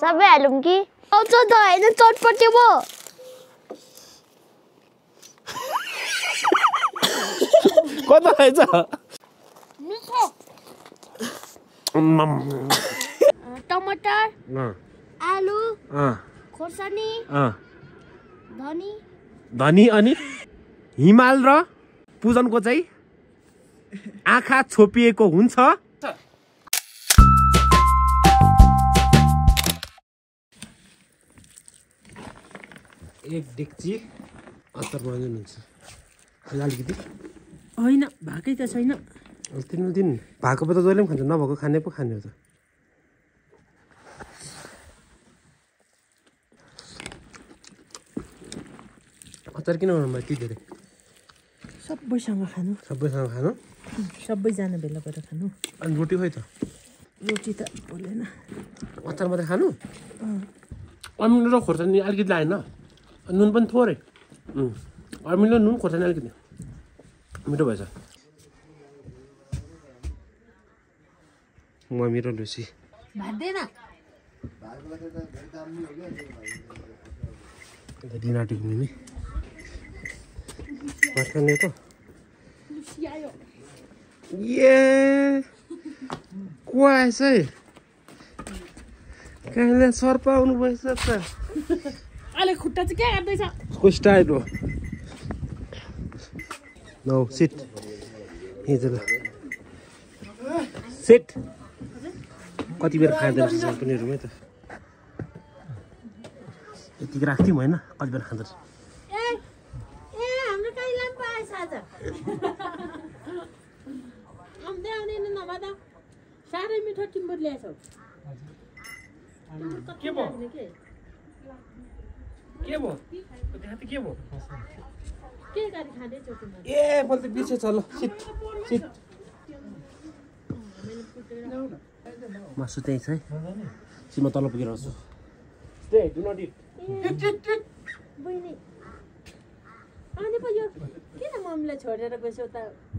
सबै हालौँ कि आउँछ त हैन चटपटे पो कता खाइछ मिठो टमाटर आलु खोर्सानी धनी अनि हिमाल र पूजनको चाहिँ आँखा छोपिएको हुन्छ एक डेक्ची अचार बनाउनुहुन्छ अलिकति होइन भाकै त छैन तिन दिन भएको पो त जहिले पनि खान्छ नभएको खाने पो खाने हो त अचार किन बनाउनु यति धेरै सबैसँग खानु सबैजना भेला भएर खानु अनि रोटी खोइ त रोटी त बोलेन अचार मात्रै खानु अमिलो र खोर्सानी अलिकति लाएन नुन पनि थोरै अमिलो नुन खोर्सानी अलिकति मिठो भएछ मम्मी र लुसी भाँदैन डिनर टिप्ने नि भात खाने त को आएछ है कहिले सर्प आउनु भएछ त अहिले खुट्टा चाहिँ के गर्दैछ को स्टाइल हो नो सिट हिजो सिट कति बेर खाँदैन रहेछ पनि रुमै त यतिको राख्थ्यौँ होइन कति बेर खाँदो रहेछ हाम्रो कहिले पाएछ आज आउँदै नभए त साह्रै मिठो टिम्बर ल्याएछौ के भयो के गरी खाँदैछौ तिमीले ए मैले त बिर्सेछ ल सिट सिट मासु त्यही छ है सिमा तल पुगेर आउँछु बहिनी अनि पो यो किन मम्मीलाई छोडेर गएछौ त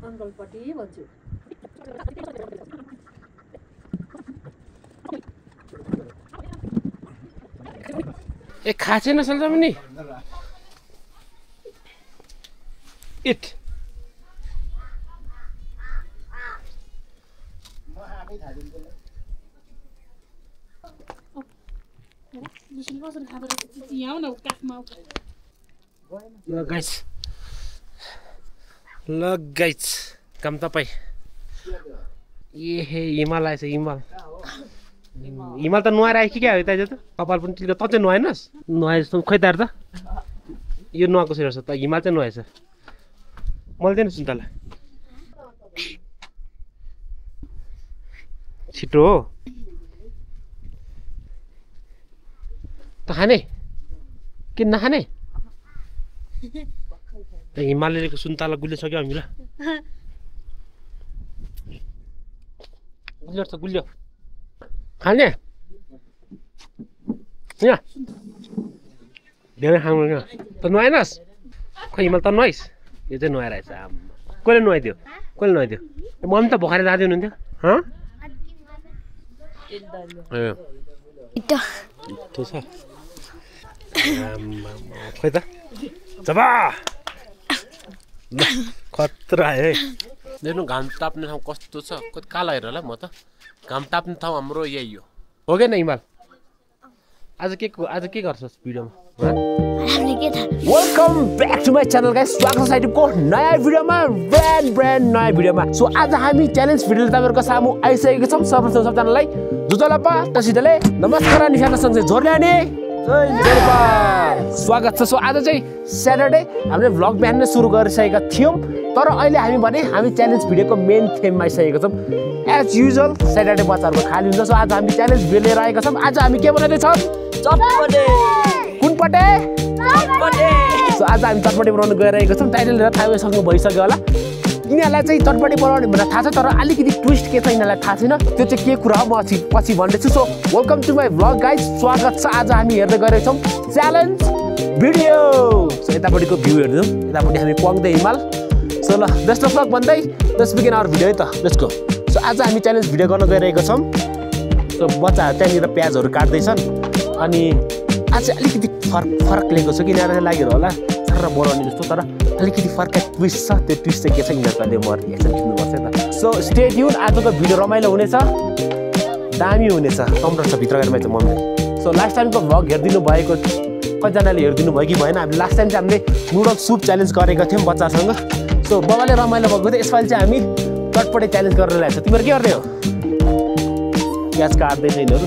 अङ्कलपट्टि भन्छु ए खाँचै नसल्छ पनि इट ल गाइस काम तपाईँ ए हे हिमाल आएछ हिमाल हिमाल त नुहाएर आयो कि क्या हो त त कपाल पनि टिल्को त चाहिँ नुहाएनस् नुहाए जस्तो खोइ तार त यो नुहाएको छ रहेछ त हिमाल चाहिँ नुहाएछ मैले दिएन सुन्तला छिटो हो त खाने कि नखाने हिमालले सुन्तला गुलिसक्यो हामीलाई गुलियो त गुलियो खाने यहाँ धेरै खानु त नुहाएनस् खोइ हिमाल त नुहाइस् यो चाहिँ नुहाएर आएछ कसले नुहाइदियो मम्मी त भोकाएर जाँदै हुनुहुन्थ्यो मिठो छ खोइ त जब खतरा है हेर्नु घाम ताप्ने ठाउँ कस्तो छ कति कालो हेर होला म त घाम ताप्ने ठाउँ हाम्रो यही हो कि न हिमाल आज के गर्छस् भिडियोमा welcome back to my channel guys स्वागत छ साइडको नयाँ भिडियोमा ब्रान्ड नयाँ भिडियोमा सो आज हामी च्यालेन्ज भिडियोले तपाईँहरूको सामु आइसकेको छौँ सर्वप्रथम सबजनालाई जुजलपा तसिदले नमस्कार निशाना सँगै जोर्ल्याने स्वागत छ सो आज चाहिँ स्याटरडे हामीले भ्लग बिहान नै सुरु गरिसकेका थियौँ तर अहिले हामी च्यालेन्ज भिडियोको मेन थेममा आइसकेको छौँ एज युजुअल स्याटरडे बच्चाहरूको खाली हुन्छ सो आज हामी च्यालेन्ज भिडियो लिएर आएका छौँ आज हामी के बनाउँदैछौँ चटपटे कुन पटे सो आज हामी चटपटे बनाउन गइरहेको छौँ टाइटल लिएर थाहा भइसक्यो होला यिनीहरूलाई चाहिँ चटपटे बनाउने भनेर थाहा छ तर अलिकति ट्विस्ट के छ यिनीहरूलाई थाहा छैन त्यो चाहिँ के कुरा हो म पछि भन्दैछु so welcome to my vlog guys स्वागत छ आज हामी हेर्दै गइरहेको छौँ च्यालेन्ज भिडियो सो यतापट्टिको भ्यू हेर्दैछौँ यतापट्टि हामी पङ्दै हिमाल सो ल बेस्ट अफ लक भन्दै लेट्स बिगिन आवर भिडियो है त लेट्स गो सो आज हामी च्यालेन्ज भिडियो गर्न गइरहेको छौँ सो बच्चाहरू त्यहाँनिर प्याजहरू काट्दैछन् अनि आज अलिकति फरक लिएको छु किन लागेर होला साह्रो बनाउने जस्तो तर अलिकति फर्कै ट्विस्ट छ त्यो ट्विस्ट चाहिँ के छ यिनीहरूको म रिएक्सन दिनुपर्छ त सो स्टे ट्युन आजको भिडियो रमाइलो हुनेछ दामी हुनेछ कम्प्युटर छ भित्र गएर चाहिँ मम्मीले सो लास्ट टाइमको भ्लग हेरिदिनु भएको कतिजनाले हेरिदिनु भयो कि भएन हामीले लास्ट टाइम चाहिँ हामीले नुडल सुप च्यालेन्ज गरेका थियौँ बच्चासँग सो बाबाले रमाइलो भएको थियो यसपालि चाहिँ हामी चटपटे च्यालेन्ज गरेर ल्याएको छौँ तिमीहरू के गर्ने हो प्याज काट्दैछ यिनीहरू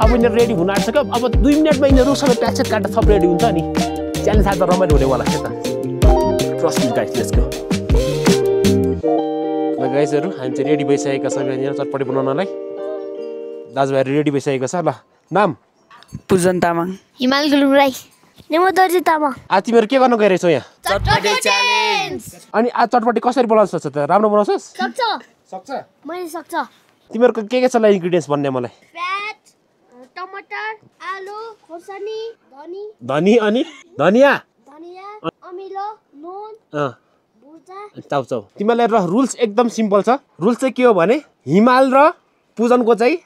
अब यिनीहरू रेडी हुन आँटिसक्यो अब 2 मिनटमा यिनीहरू सबै प्याज काट्दा सब रेडी हुन्छ नि च्यालेन्ज आज रमाइलो हुनेवाला छ त trust me guys let's go ल गाइसहरू हामी चाहिँ रेडी भइसकेका छौँ यहाँनिर चटपटे बनाउनलाई दाजुभाइहरू रेडी भइसकेको छ ल नाम पूजन तामाङ हिमाल गुरुङ राई नेमदर्जी तामाङ आज तिमीहरू के गर्न गइरहेछौ यहाँ चटपटे च्यालेन्ज अनि आज चटपटे कसरी बनाउन सक्छ त राम्रो बनाउँछस् सक्छ मैले सक्छ तिमीहरूको के छ ल इन्ग्रेडियन्ट्स भन्ने मलाई प्याज टमाटर आलु खोर्सानी धनी अनि धनिया अमिलो नुन भुजा चाउ तिमीलाई र रुल्स एकदम सिम्पल छ रुल्स चाहिँ के हो भने हिमाल र पूजनको चाहिँ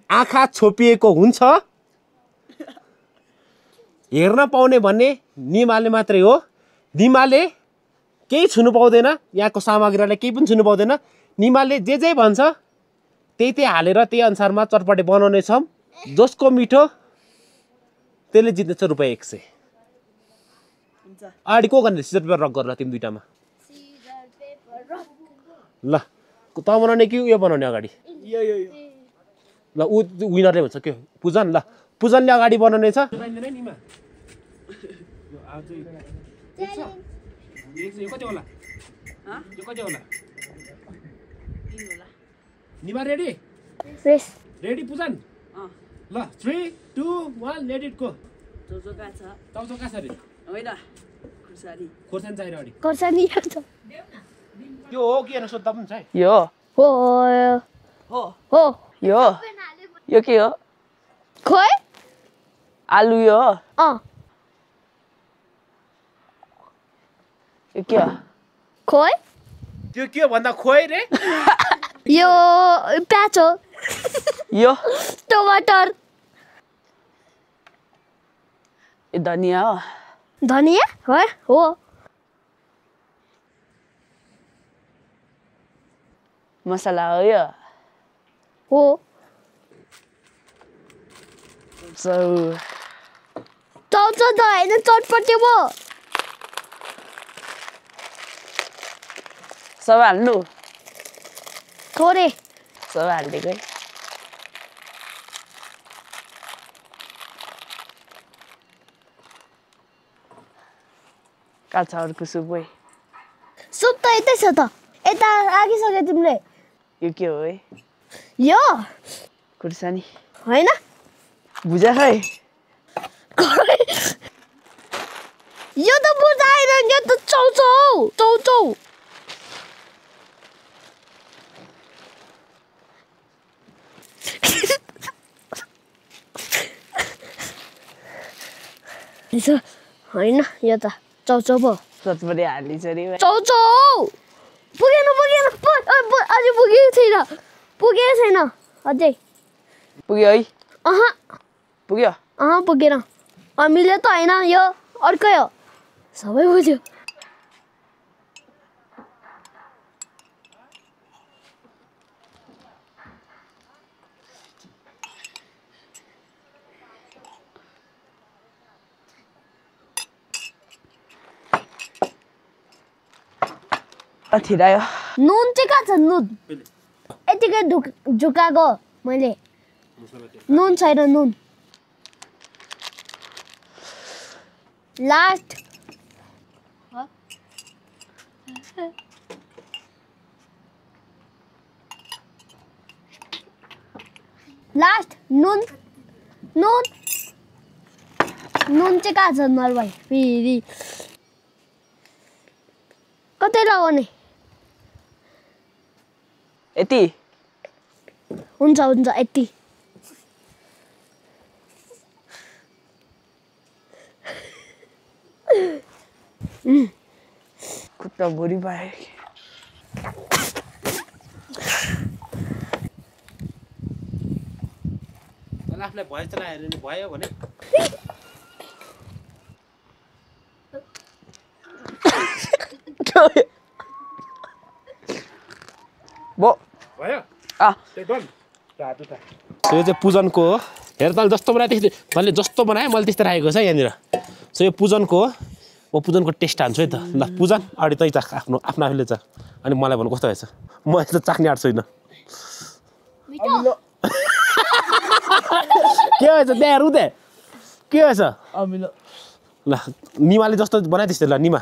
आँखा छोपिएको हुन्छ हेर्न पाउने भन्ने निमाले मात्रै हो निमाले केही छुनु पाउँदैन यहाँको सामग्रीलाई केही पनि छुनु पाउँदैन निमाले जे भन्छ त्यही हालेर त्यही अनुसारमा चटपटे बनाउने छौँ जसको मिठो त्यसले जित्नेछ ₹100 अगाडि को गर्ने सिजर पेपर रक गरेर तिमी दुईटामा ल त बनाउने कि यो बनाउने अगाडि ल ऊ विनरले भन्छ के पूजन ल पूजनले अगाडि बनाउने छ निमा रेडी रेडी पूजन ल 3 2 1 लेट इट गो चाउचाउ का छ रे होइन खोर्सानी चाहियो अगाडि खोर्सानी त्यो हो कि हैन सोध्दा पनि छ है यो हो यो के हो खोइ आलु यो यो के हो खोइ त्यो के हो भन्दा खोइ रे यो प्याज हो यो टमाटर यो धनिया हो धनिया हो मसला हो यो हो चाउचाउ त होइन चटपटे पो सबै हाल्नु थोरै सबै हालिदिएकै काल्छ अर्को सुप है सुप त यतै छ त यता राखिसक्यो तिमीले यो के हो है यो खुर्सानी होइन भुजा खै यो त बुझा आएन यो त चाउचाउ होइन यो त चाउचाउ पो चटपटे हालिन्छ नि चाउचाउ पुगेन अझै पुगेको छैन अझै पुग्यो है पुग्यो पुगेन अमिलो त होइन यो अर्कै हो सबै बुझ्यो थिरायो नुन चाहिँ कहाँ छ नुन यतिकै झुकाएको मैले नुन छैन नुन लास्ट नुन चाहिँ कहाँ छ नरभाइ फेरि कतै लगाउने यति हुन्छ यति खुट्टा भुरी पाए आफूलाई भय चलाएर भयो भने बो भयो आ यो चाहिँ पूजनको हो हेर तैँले जस्तो बनाए त्यस्तै तैँले जस्तो बनाए मैले त्यस्तै राखेको छ यहाँनिर सो यो पूजनको हो म पूजनको टेस्ट हान्छु है त ल पूजन अगाडि तै चाख आफ्नो आफूले चाख अनि मलाई भन्नु कस्तो भएछ म यस्तो चाख्ने आँट छुइनँ के भएछ त्यहाँ हेरौँ त्यहाँ के भएछ अमिलो ल निमाले जस्तो बनाए त्यस्तै ल निमा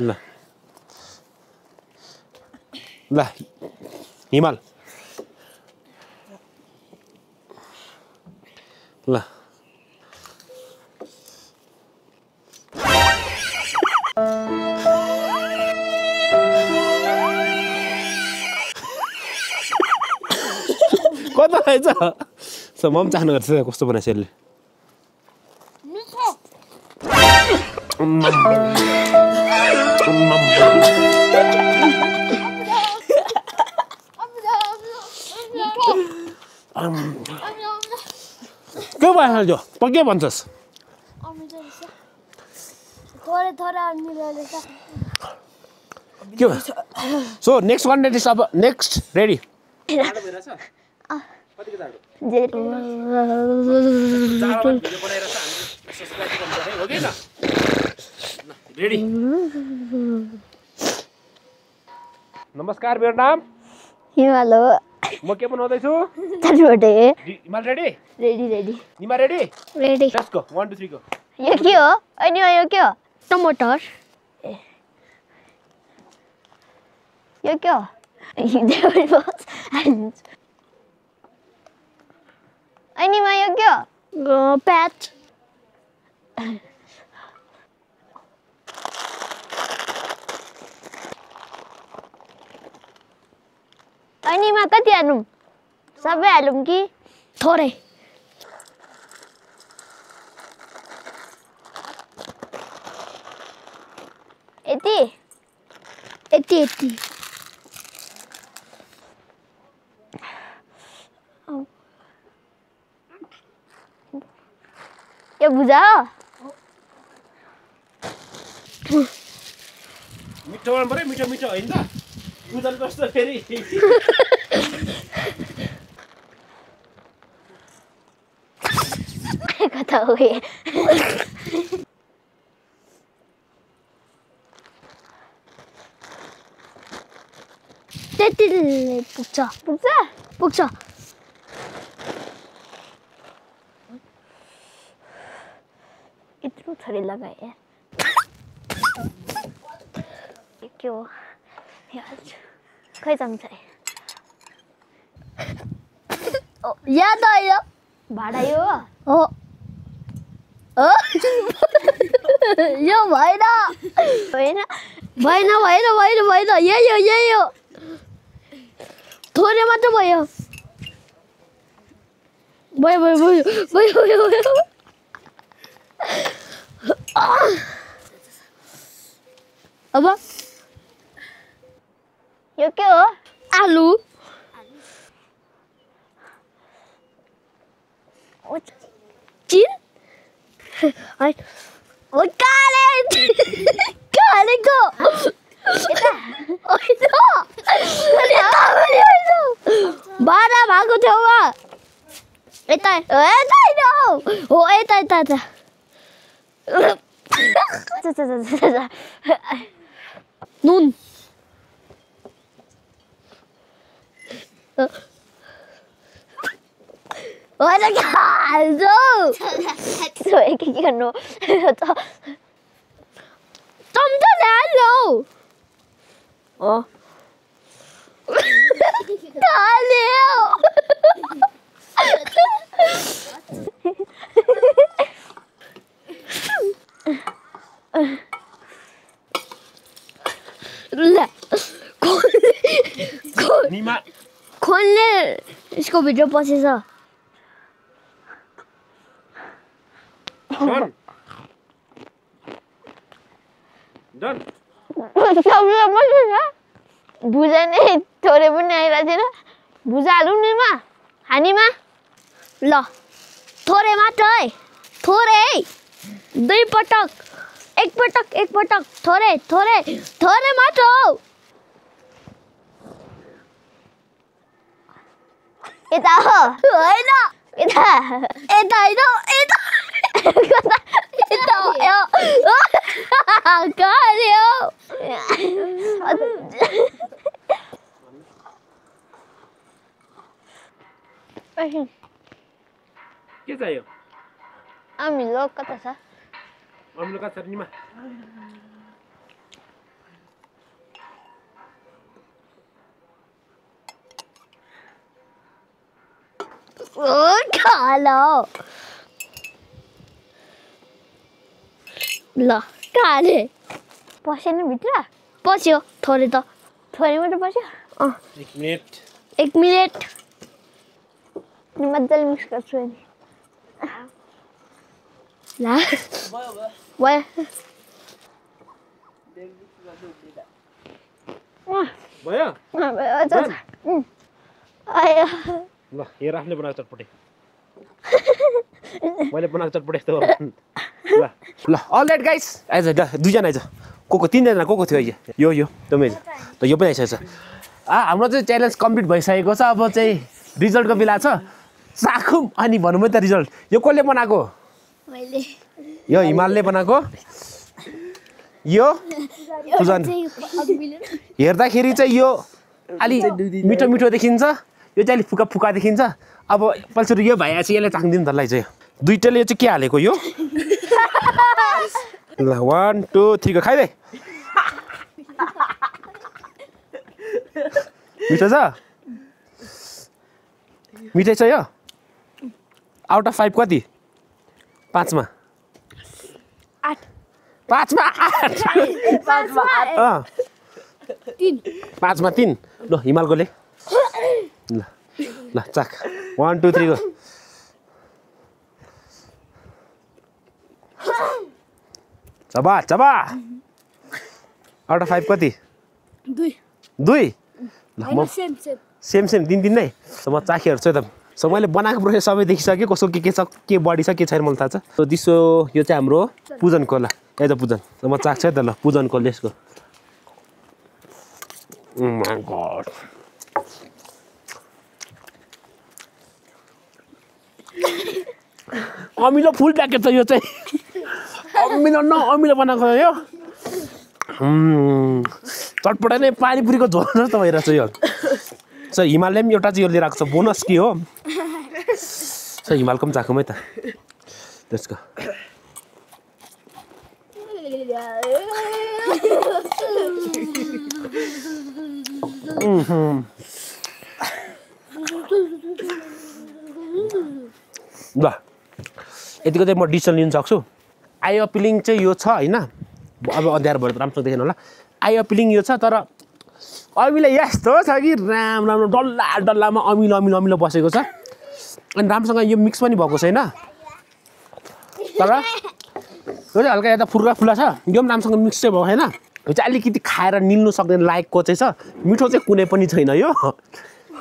ल ल हिमाल ल कता रहेछ म पनि चाख्नु गर्छ कस्तो बनाएछ यसले के भयो के भन्छस् के भयो सो नेक्स्ट कन्टेन्ट इज अब नेक्स्ट रेडी रेडी नमस्कार मेरो नाम हिमाल हो म के बनाउँदैछु हिमाल ready ready ready Nima ready ready let's go 1 2 3 go यो के हो अनि यो के हो टमाटर यो के हो अनि मा यो के हो प्याच अनि मा कति हालौँ सबै हालौँ कि थोरै यति यति यति यो बुझा मिठो मन पऱ्यो मिठो मिठो होइन त पूजन कस्तो फेरि कता हो त्यतिले पुग्छ पुग्छ पुग्छ यत्रो थोरै लगाए के हो खै चम्चा याद आयो भाडा यो हो यो भएन भएन भएन भएन भएन भएन यही हो थोरै मात्र भयो भयो भयो भयो भयो भयो भयो अब यो के हो आलु चिन ओ काले कालेको बाह्र भएको ठाउँमा यता यता हो यता यता यता नुन के गर्नु चम्चा ल्यायो खोल्ने यसको भित्र पसेछ बुझा नै थोरै पनि आइरहेको थिएन भुजा हालौँ निमा हानीमा ल थोरै मात्र है थोरै दुई पटक एक पटक थोरै मात्र हौ यता हो होइन यता होइन यता के चाहियो अमिलो कता छ अमिलो कता छ निमा खालो ल खाले पसेन भित्र पस्यो थोरै मात्र पस्यो 1 मिनेट मजाले मिक्स गर्छु नि ल भयो भयो आयो ल हेर आफूले बनाएको चटपटे मैले बनाएको चटपटे यस्तो ल अलराइट गाइस आइज दुईजना आइज को तीनजना को थियो यो तपाईँ त यो पनि आइसकेको छ हाम्रो चाहिँ च्यालेन्ज कम्प्लिट भइसकेको छ अब चाहिँ रिजल्टको बेला छ चाखौँ अनि भनौँ है त रिजल्ट यो कसले बनाएको मैले यो हिमालले बनाएको यो पूजन हेर्दाखेरि चाहिँ यो अलि मिठो मिठो देखिन्छ यो चाहिँ अलिक फुका फुका देखिन्छ अब पल्सर यो भाइ चाहिँ यसलाई चाख्दिनु तलाई चाहिँ दुईटाले यो चाहिँ के हालेको यो ल 1 2 3 को खाइदे मिठो छ मिठै छ यो आउट अफ 5 कति 5 मा 8 5 मा 8 5 मा 3 ल हिमालकोले ल चाक 1 2 3 गो चबा आउट अफ 5 कति 2 ल म सेम दिन नै म चाखी हेर्छु त सो मैले बनाएको प्रोसेस सबै देखिसकेँ कसो के छ के बडी छ के छैन मलाई थाहा छ सो दिसो यो चाहिँ हाम्रो पूजनको ल ए त पूजन म चाख्छु है त ल पूजनको लेसको माय गॉड अमिलो फुल प्याकेट छ यो चाहिँ अमिलो बनाएको यो चटपटा नै पानीपुरीको झोल जस्तो भइरहेछ यो सो हिमालले पनि एउटा चाहिँ यो लिएर आएको छ बोनस के हो सो हिमालको पनि चाखौँ है त त्यसको ल यतिको चाहिँ म डिसिसन लिन सक्छु आई अपिलिङ चाहिँ यो छ होइन अब अँध्यारो भएर राम्रोसँग देखेन होला आई अपिलिङ यो छ तर अमिलो यस्तो छ कि राम्रो डल्लामा अमिलो बसेको छ अनि राम्रोसँग यो मिक्स पनि भएको छैन तर यो चाहिँ हल्का यता फुर्का छ यो पनि राम्रोसँग मिक्स चाहिँ भएको छैन यो चाहिँ अलिकति खाएर निल्नु सक्ने लायकको चाहिँ छ मिठो चाहिँ कुनै पनि छैन यो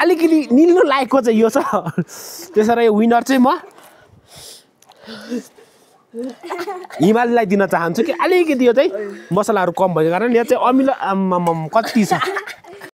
अलिकति निल्नु लायकको चाहिँ यो छ त्यसरी यो विनर चाहिँ म हिमाललाई दिन चाहन्छु कि अलिकति यो चाहिँ मसलाहरू कम भएको कारण यो चाहिँ अमिलो कति छ